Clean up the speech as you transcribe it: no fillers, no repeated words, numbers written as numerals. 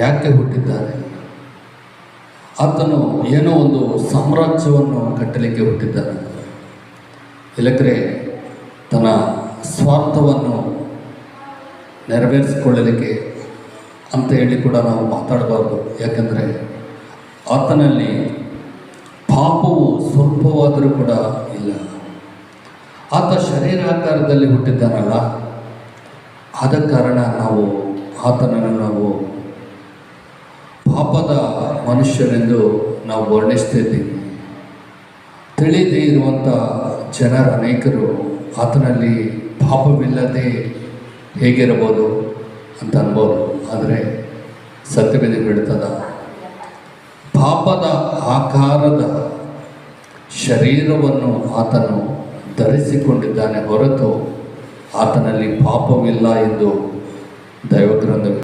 ಯಾಕೆ ಹುಟ್ಟಿದ್ದಾನೆ? ಆತನು ಏನೋ ಒಂದು ಸಾಮ್ರಾಜ್ಯವನ್ನು ಕಟ್ಟಲಿಕ್ಕೆ ಹುಟ್ಟಿದ್ದಾನೆ. ಇಲ್ಲದ್ರೆ ತನ್ನ ಸ್ವಾರ್ಥವನ್ನು ನೆರವೇರಿಸಿಕೊಳ್ಳಲಿಕ್ಕೆ ಅಂತ ಹೇಳಿ ಕೂಡ ನಾವು ಮಾತಾಡಬಾರ್ದು. ಯಾಕಂದರೆ ಆತನಲ್ಲಿ ಪಾಪವು ಸ್ವಲ್ಪವಾದರೂ ಕೂಡ ಇಲ್ಲ. ಆತ ಶರೀರಾಕಾರದಲ್ಲಿ ಹುಟ್ಟಿದ್ದಾನಲ್ಲ, ಆದ ಕಾರಣ ನಾವು ಆತನನ್ನು ನಾವು ಪಾಪದ ಮನುಷ್ಯನೆಂದು ನಾವು ವರ್ಣಿಸ್ತಿದ್ದೀವಿ. ತಿಳಿದೇ ಇರುವಂಥ ಜನರು ಅನೇಕರು ಆತನಲ್ಲಿ ಪಾಪವಿಲ್ಲದೆ ಹೇಗಿರಬಹುದು ಅಂತ ಅನ್ಬೋದು. ಆದರೆ ಸತ್ಯವೇದ ಹೇಳ್ತದ, ಪಾಪದ ಆಕಾರದ ಶರೀರವನ್ನು ಆತನು ಧರಿಸಿಕೊಂಡಿದ್ದಾನೆ ಹೊರತು ಆತನಲ್ಲಿ ಪಾಪವಿಲ್ಲ ಎಂದು ದೈವಗ್ರಂಥ